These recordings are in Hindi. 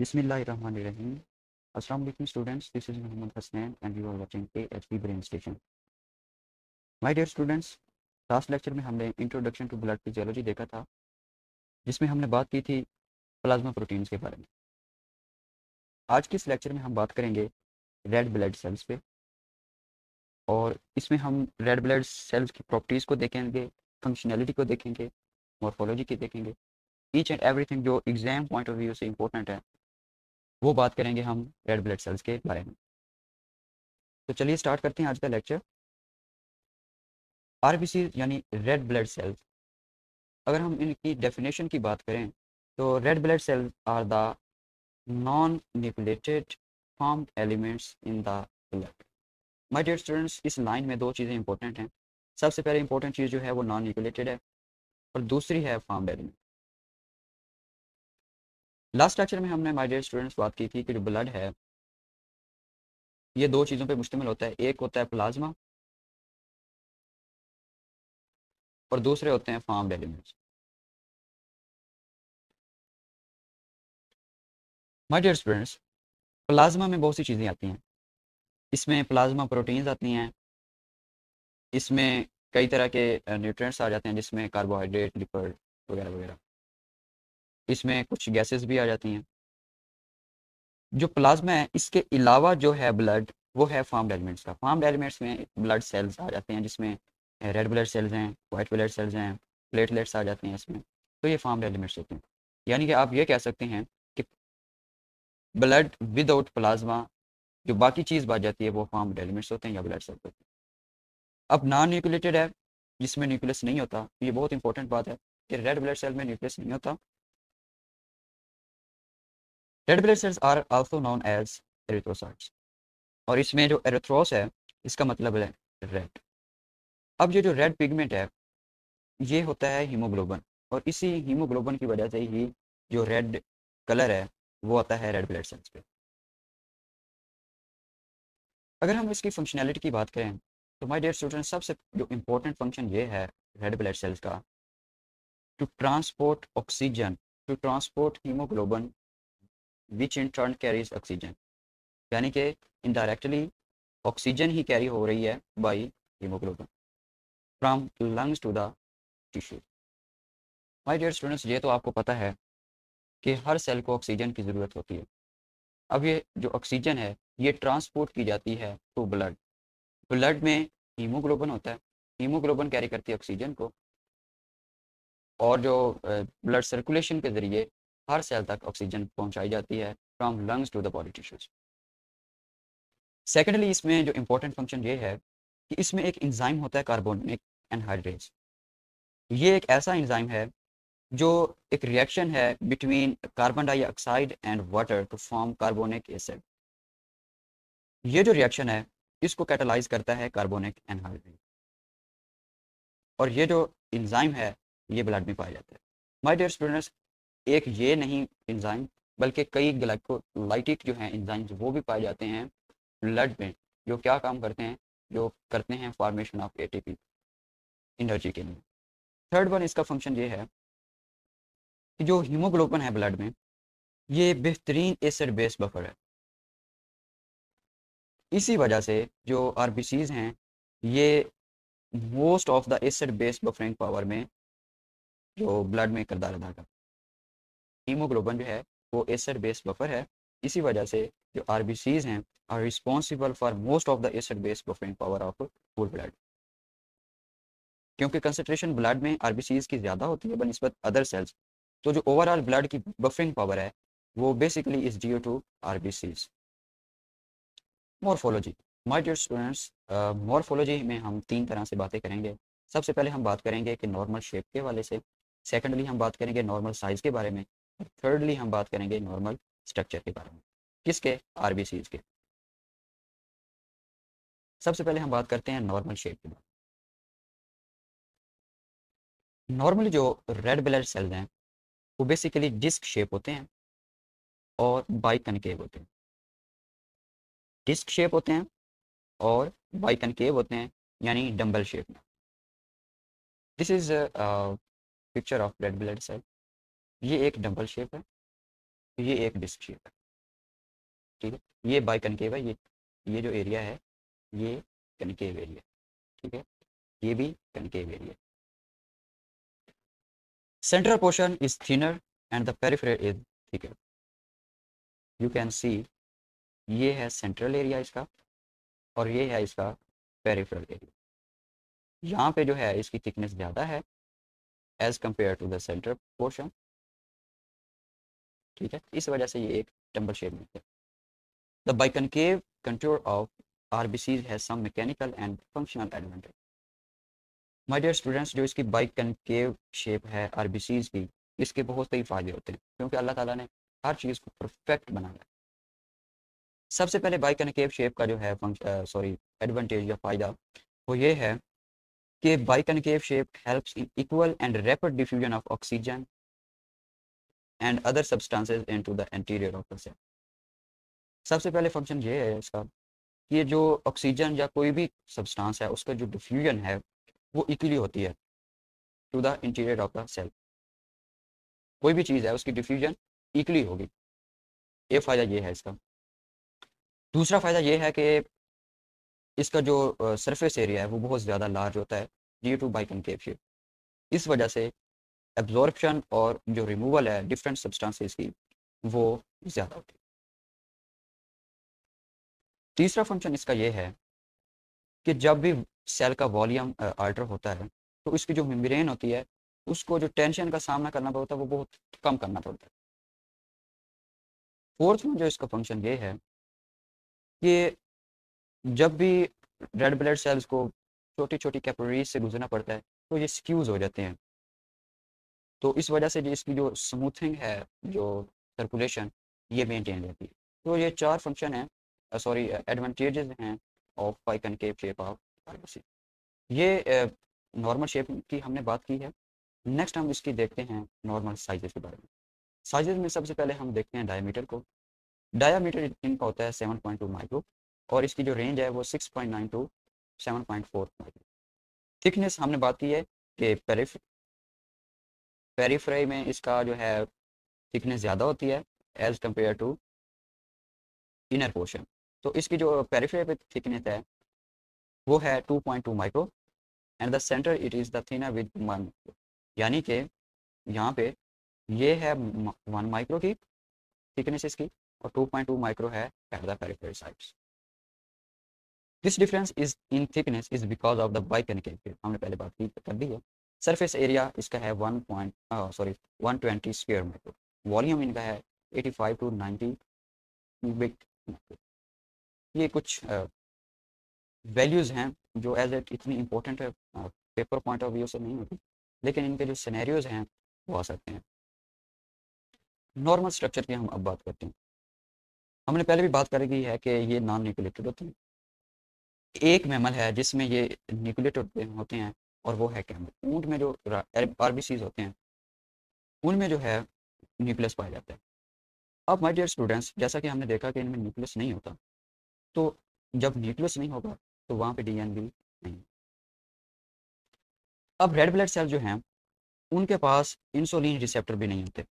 Bismillahirrahmanirrahim. Assalamu alaikum students. This is Muhammad Hasnan and you are watching AHP Brain Station. My dear students, last lecture में हमने इंट्रोडक्शन टू ब्लड फिजियोलॉजी देखा था, जिसमें हमने बात की थी प्लाज्मा प्रोटीन्स के बारे में। आज के इस लेक्चर में हम बात करेंगे रेड ब्लड सेल्स पे, और इसमें हम रेड ब्लड सेल्स की प्रॉपर्टीज़ को देखेंगे, फंक्शनैलिटी को देखेंगे, मॉर्फोलॉजी की देखेंगे, ईच एंड एवरीथिंग जो एग्जाम पॉइंट ऑफ व्यू से इंपॉर्टेंट है वो बात करेंगे हम रेड ब्लड सेल्स के बारे में। तो चलिए स्टार्ट करते हैं आज का लेक्चर। आरबीसी यानी रेड ब्लड सेल्स, अगर हम इनकी डेफिनेशन की बात करें तो red blood cells are the non nucleated formed elements in the blood. My dear students, इस लाइन में दो चीज़ें इंपॉर्टेंट हैं। सबसे पहले इंपॉर्टेंट चीज़ जो है वो नॉन न्यूक्लिएटेड है, और दूसरी है फॉर्म्ड एलिमेंट। लास्ट लेक्चर में हमने माय डियर स्टूडेंट्स बात की थी कि जो ब्लड है ये दो चीज़ों पे मुश्तमिल होता है। एक होता है प्लाज्मा और दूसरे होते हैं formed elements. My dear students, plasma में बहुत सी चीज़ें आती हैं। इसमें प्लाज्मा प्रोटीन्स आती हैं, इसमें कई तरह के न्यूट्रिएंट्स आ जाते हैं, जिसमें कार्बोहाइड्रेट, लिपिड वगैरह वगैरह। इसमें कुछ गैसेस भी आ जाती हैं। जो प्लाज्मा है इसके अलावा जो है ब्लड, वो है फार्म्ड एलिमेंट्स का। फार्म्ड एलिमेंट्स में ब्लड सेल्स आ जाते हैं, जिसमें रेड ब्लड सेल्स हैं, वाइट ब्लड सेल्स हैं, प्लेटलेट्स आ जाते हैं इसमें। तो ये फार्म्ड एलिमेंट्स होते हैं। यानी कि आप ये कह सकते हैं कि ब्लड विदाउट प्लाज्मा जो बाकी चीज़ बच जाती है वो फार्म्ड एलिमेंट्स होते हैं या ब्लड सेल्स होते हैं। अब नॉन न्यूक्लिएटेड है, जिसमें न्यूक्लियस नहीं होता। ये बहुत इंपॉर्टेंट बात है कि रेड ब्लड सेल में न्यूक्लियस नहीं होता। Red blood cells are also known as erythrocytes, और इसमें जो एरिथ्रोस है इसका मतलब है रेड। अब ये जो रेड पिगमेंट है ये होता है हीमोग्लोबिन, और इसी हीमोग्लोबिन की वजह से ही जो रेड कलर है वो आता है रेड ब्लड सेल्स पे। अगर हम इसकी फंक्शनैलिटी की बात करें तो माय डियर स्टूडेंट, सबसे जो इम्पोर्टेंट फंक्शन ये है रेड ब्लड सेल्स का, to transport oxygen, to transport haemoglobin which in turn carries oxygen. यानी कि इनडायरेक्टली ऑक्सीजन ही कैरी हो रही है by haemoglobin from lungs to the tissue. My dear students, ये तो आपको पता है कि हर सेल को ऑक्सीजन की ज़रूरत होती है। अब ये जो ऑक्सीजन है ये ट्रांसपोर्ट की जाती है टू ब्लड। ब्लड में हीमोग्लोबिन होता है, हीमोग्लोबिन कैरी करती है ऑक्सीजन को, और जो ब्लड सर्कुलेशन के ज़रिए हर सेल तक ऑक्सीजन पहुंचाई जाती है from lungs to the body tissues. Secondly, इसमें जो इंपॉर्टेंट फंक्शन ये है कि इसमें एक एंजाइम होता है कार्बोनिक एनहाइड्रेज। ये एक ऐसा एंजाइम है जो एक रिएक्शन है between carbon dioxide and water to form carbonic acid. ये जो रिएक्शन है इसको कैटालाइज करता है कार्बोनिक एनहाइड्रेज, और ये जो एंजाइम है ये ब्लड में पाया जाता है। माय डियर स्टूडेंट्स, एक ये नहीं एंजाइम बल्कि कई ग्लाइकोलाइटिक जो हैं एंजाइम्स वो भी पाए जाते हैं ब्लड में, जो क्या काम करते हैं, जो करते हैं फॉर्मेशन ऑफ एटीपी एनर्जी के लिए। थर्ड वन, इसका फंक्शन ये है कि जो हीमोग्लोबिन है ब्लड में ये बेहतरीन एसिड बेस बफर है। इसी वजह से जो आरबीसीज हैं ये most of the acid base buffering power में जो ब्लड में किरदार अदा करता है। हीमोग्लोबिन जो है वो एसिड बेस बफर है। इसी वजह से जो आरबीसीज हैं are responsible for most of the acid base buffering power of full blood. क्योंकि कंसनट्रेशन ब्लड में आरबीसीज की ज़्यादा होती है बनिस्बत अदर सेल्स, तो जो ओवरऑल ब्लड की बफरिंग पावर है वो basically is due to RBCs. Morphology, my dear students, morphology में हम तीन तरह से बातें करेंगे। सबसे पहले हम बात करेंगे कि नॉर्मल शेप के हवाले से, सेकेंडली हम बात करेंगे नॉर्मल साइज़ के बारे में, और थर्डली हम बात करेंगे नॉर्मल स्ट्रक्चर के बारे में। किसके? आरबीसीज के। सबसे पहले हम बात करते हैं नॉर्मल शेप के बारे में। नॉर्मली जो रेड ब्लड सेल्स हैं वो बेसिकली डिस्क शेप होते हैं और बाइकनकेव होते हैं। डिस्क शेप होते हैं और बाइकनकेव होते हैं, यानी डंबल शेप में। This is picture of red blood cell. ये एक डंबल शेप है, तो ये एक डिस्क शेप है, ठीक है। ये बाई कनकेव है, ये जो एरिया है ये कनकेव एरिया, ठीक है। ये भी concave area. Central portion is thinner and the peripheral is thicker. You can see, ये है सेंट्रल एरिया इसका और ये है इसका पेरिफेरल एरिया। यहाँ पे जो है इसकी थिकनेस ज़्यादा है as compared to the central portion, ठीक है। इस वजह से ये एक टम्बल शेप में है। The biconcave contour of RBCs has some mechanical and functional advantage. My dear students, जो इसकी बाइकनकेव शेप है आरबीसीज की, इसके बहुत कई फायदे होते हैं क्योंकि अल्लाह ताला ने हर चीज़ को परफेक्ट बनाया है। सबसे पहले बाइकनकेव शेप का जो है एडवांटेज या फ़ायदा वो ये है कि biconcave shape helps in equal and rapid diffusion of oxygen and other substances into the interior of the cell. सबसे पहले फंक्शन ये है इसका कि ये जो ऑक्सीजन या कोई भी सब्सटेंस है उसका जो डिफ्यूजन है वो इक्वली होती है to the interior of the cell. कोई भी चीज़ है उसकी डिफ्यूजन इक्वली होगी, ये फ़ायदा ये है इसका। दूसरा फ़ायदा ये है कि इसका जो सरफेस एरिया है वो बहुत ज़्यादा लार्ज होता है ड्यू टू बाइकनकेव शेप। इस वजह से एब्जॉर्प्शन और जो रिमूवल है डिफरेंट सब्सटेंसेस की वो ज़्यादा होती है। तीसरा फंक्शन इसका ये है कि जब भी सेल का वॉल्यूम आल्टर होता है तो इसकी जो मेम्ब्रेन होती है उसको जो टेंशन का सामना करना पड़ता है वो बहुत कम करना पड़ता है। फोर्थ में जो इसका फंक्शन ये है कि जब भी रेड ब्लड सेल्स को छोटी छोटी कैपिलरीज से गुजरना पड़ता है तो ये स्क्यूज हो जाते हैं, तो इस वजह से जो इसकी जो स्मूथिंग है, जो सर्कुलेशन, ये मेंटेन रहती है। तो ये चार फंक्शन हैं, एडवांटेजेस हैं of biconcave shape of RBC. ये नॉर्मल शेप की हमने बात की है। नेक्स्ट हम इसकी देखते हैं नॉर्मल साइजेस के बारे में। साइजेस में सबसे पहले हम देखते हैं डायमीटर को। डायमीटर इनका होता है 7.2 माइक्रो और इसकी जो रेंज है वो 6.9 टू 7.4 माइक्रो। थिकनेस हमने बात की है कि पेरीफ्राई में इसका जो है थिकनेस ज़्यादा होती है as compared to inner portion. तो इसकी जो पेरीफ्राई पे थिकनेस है वो है 2.2 micro and the centre it is the thinner with 1 micro. यानी कि यहाँ पे ये है 1 माइक्रो की थिकनेस इसकी और 2.2 माइक्रो है at the peripheral sides. This difference is in thickness is because of the biconcave shape, हमने पहले बात की कर दी है। सरफेस एरिया इसका है 120 स्क्वायर मीटर। वॉल्यूम इनका है 85 टू 90 क्यूबिक मीटर। ये कुछ वैल्यूज़ हैं जो एज एट इतनी इंपॉर्टेंट है पेपर पॉइंट ऑफ व्यू से नहीं होती, लेकिन इनके जो सिनेरियोज हैं वो आ सकते हैं। नॉर्मल स्ट्रक्चर की हम अब बात करते हैं। हमने पहले भी बात करी है कि ये नॉन न्यूक्लिएटेड होते हैं। एक मैमल है जिसमें ये न्यूक्लिएटेड होते हैं और वो है कैमल। ऊँट में जो आरबीसीज होते हैं उनमें जो है न्यूक्लियस पाया जाता है। अब माय डियर स्टूडेंट्स, जैसा कि हमने देखा कि इनमें न्यूक्लियस नहीं होता, तो जब न्यूक्लियस नहीं होगा तो वहाँ पे डीएनए भी नहीं। अब रेड ब्लड सेल जो हैं उनके पास इंसुलिन रिसेप्टर भी नहीं होते।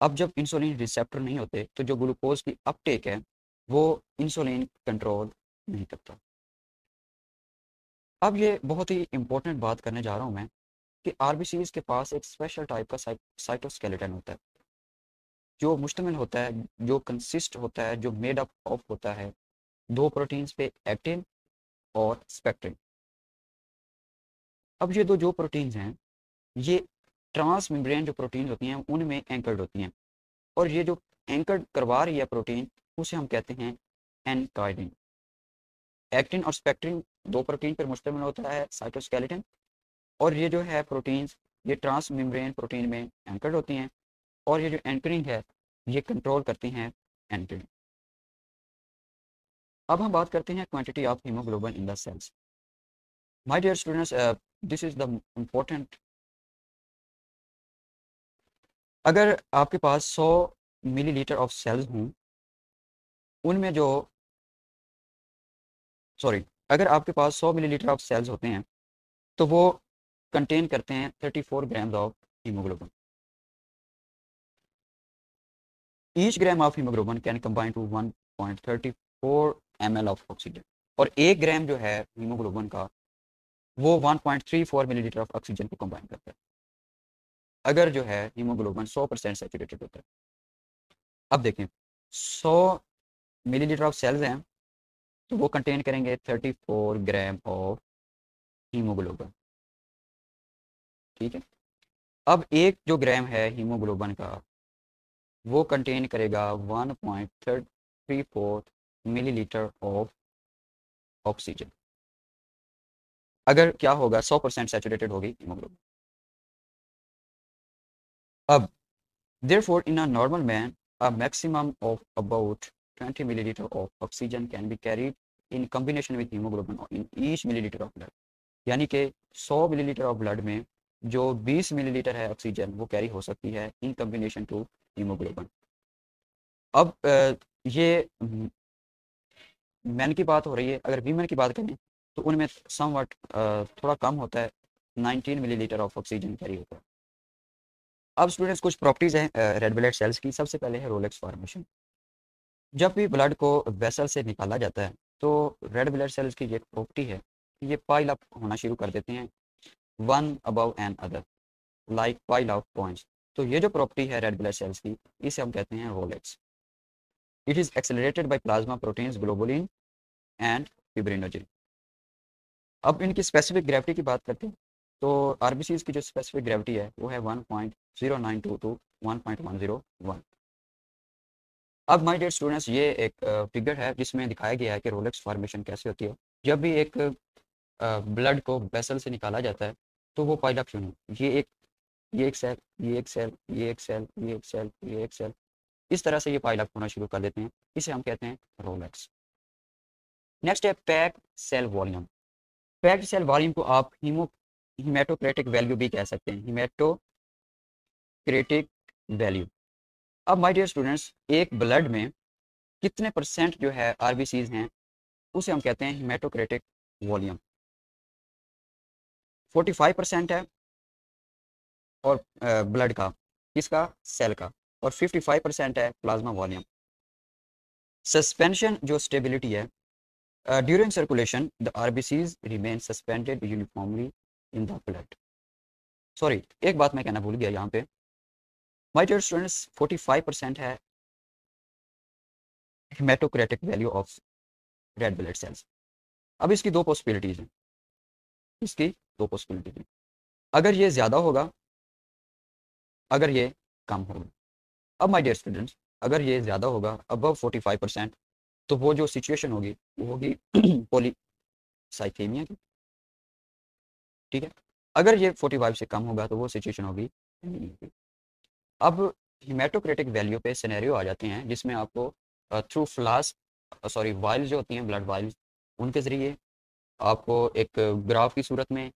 अब जब इंसुलिन रिसेप्टर नहीं होते तो जो ग्लूकोज की अपटेक है वो इंसुलिन कंट्रोल नहीं करता। अब ये बहुत ही इंपॉर्टेंट बात करने जा रहा हूँ मैं कि आरबीसीज के पास एक स्पेशल टाइप का साइटोस्केलेटन होता है जो मुश्तमिल होता है, जो कंसिस्ट होता है, जो मेड अप ऑफ होता है दो प्रोटीन्स पे, एक्टिन और स्पेक्ट्रिन। अब ये जो प्रोटीन्स हैं ये ट्रांस मेम्ब्रेन जो प्रोटीन होती हैं उनमें एंकर्ड होती हैं और ये जो एंकर्ड करवा रही है प्रोटीन उसे हम कहते हैं एनकाइडिन। एक्टिन और स्पेक्ट्रिन दो प्रोटीन पर मुश्तमिल होता है साइटोस्केलेटन और ये जो है प्रोटीन्स ये ट्रांस मेम्ब्रेन प्रोटीन में एंकर्ड होती हैं और ये जो एंकरिंग है ये कंट्रोल करती हैं एंकरिंग। अब हम बात करते हैं quantity of haemoglobin in the cells. My dear students, this is the important. अगर आपके पास 100 मिलीलीटर ऑफ सेल्स हों उनमें जो सॉरी अगर आपके पास 100 मिलीलीटर ऑफ सेल्स होते हैं तो वो कंटेन करते हैं 34 grams of haemoglobin. Each gram of haemoglobin can combine to 1.34 ml of oxygen, और 1 ग्राम जो है हीमोग्लोबिन का वो 1.34 मिलीलीटर ऑफ ऑक्सीजन को कंबाइन करता है, अगर जो है हीमोग्लोबिन 100% सैचुरेटेड होता है। अब देखें 100 मिलीलीटर ऑफ सेल्स हैं तो वो कंटेन करेंगे 34 ग्राम ऑफ हीमोग्लोबिन, ठीक है। अब एक जो ग्राम है हीमोग्लोबिन का वो कंटेन करेगा 1.34 मिलीलीटर ऑफ ऑक्सीजन, अगर क्या होगा 100% सैचुरेटेड होगी हीमोग्लोबिन। अब therefore in a normal man a maximum of about 20 milliliter of oxygen can be carried in combination with hemoglobin in each milliliter of blood, यानी कि 100 मिलीलीटर ऑफ ब्लड में जो 20 मिलीलीटर है ऑक्सीजन वो कैरी हो सकती है इन कम्बिनेशन टू हीमोग्लोबिन। अब ये मैन की बात हो रही है, अगर वीमेन की बात करें तो उनमें समवट थोड़ा कम होता है, 19 मिलीलीटर ऑफ ऑक्सीजन कैरी होता है। अब स्टूडेंट्स कुछ प्रॉपर्टीज हैं रेड ब्लड सेल्स की। सबसे पहले है रोलेक्स फॉर्मेशन। जब भी ब्लड को वेसल से निकाला जाता है तो रेड ब्लड सेल्स की एक प्रॉपर्टी है, ये पाइल अप होना शुरू कर देते हैं one above an other like pile of points. तो ये जो प्रॉपर्टी है रेड ब्लड सेल्स की इसे हम कहते हैं Rolex. It is accelerated by plasma proteins globulin and fibrinogen. अब इनकी स्पेसिफिक ग्रेविटी की बात करते हैं तो आरबीसीज की जो स्पेसिफिक ग्रेविटी है वो है 1.0922 टू 1.101। अब माय डियर स्टूडेंट्स ये एक फिगर है जिसमें दिखाया गया है कि रोलेक्स फॉर्मेशन कैसे होती है। जब भी एक ब्लड को वेसल से निकाला जाता है तो वो पाइल अप क्यों नहीं, ये एक सेल, ये एक सेल, ये एक सेल, ये एक सेल, ये एक सेल, इस तरह से ये पाइल अप होना शुरू कर देते हैं, इसे हम कहते हैं रोलेक्स। नेक्स्ट है packed cell volume. Packed cell volume को आप हीमेटोक्रेटिक वैल्यू भी कह सकते हैं, हीमेटोक्रेटिक वैल्यू। अब माय डियर स्टूडेंट्स एक ब्लड में कितने परसेंट जो है आरबीसीज हैं उसे हम कहते हैं हीमेटोक्रेटिक वॉल्यूम। 45% है और ब्लड का, किसका, सेल का, और 55% है प्लाज्मा वॉल्यूम। सस्पेंशन जो स्टेबिलिटी है, during circulation the RBCs remain suspended uniformly in the blood. Sorry, एक बात मैं कहना भूल गया यहाँ पे, माय डियर स्टूडेंट्स 45% है haematocritic value of red blood cells. अब इसकी दो पॉसिबिलिटीज हैं, इसकी दो पॉसिबिलिटीज हैं, अगर ये ज़्यादा होगा, अगर ये कम होगा। अब माय डियर स्टूडेंट्स अगर ये ज़्यादा होगा अबव 45% तो वो जो सिचुएशन होगी वो होगी पॉलीसाइथेमिया की, ठीक है। अगर ये 45 से कम होगा तो वो सिचुएशन होगी एनीमिया की। अब हीमेटोक्रेटिक वैल्यू पे सिनेरियो आ जाते हैं जिसमें आपको थ्रू फ्लास्क सॉरी वाइल्स जो होती हैं ब्लड वाइल्स, उनके ज़रिए आपको एक ग्राफ की सूरत में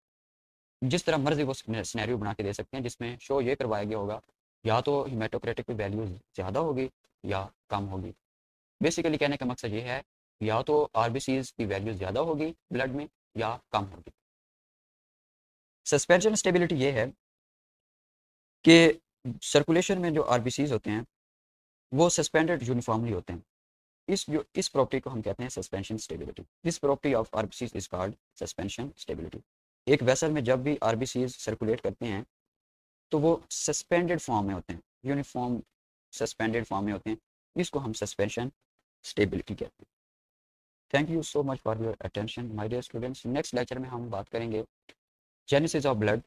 जिस तरह मर्जी वो सिनेरियो बना के दे सकते हैं जिसमें शो ये करवाया गया होगा या तो हीमेटोक्रेटिक की वैल्यू ज़्यादा होगी या कम होगी। बेसिकली कहने का मकसद ये है या तो आरबीसीज की वैल्यू ज़्यादा होगी ब्लड में या कम होगी। सस्पेंशन स्टेबिलिटी ये है कि सर्कुलेशन में जो आरबीसीज होते हैं वो सस्पेंडेड यूनिफॉर्मली होते हैं। इस प्रॉपर्टी को हम कहते हैं suspension stability. This property of RBCs is called suspension stability. एक वेसल में जब भी आरबीसीज सर्कुलेट करते हैं तो वो सस्पेंडेड फॉर्म में होते हैं, यूनिफॉर्म सस्पेंडेड फॉर्म में होते हैं, इसको हम सस्पेंशन स्टेबिलिटी कहते हैं। Thank you so much for your attention my dear students. Next lecture में हम बात करेंगे जेनेसिस ऑफ ब्लड,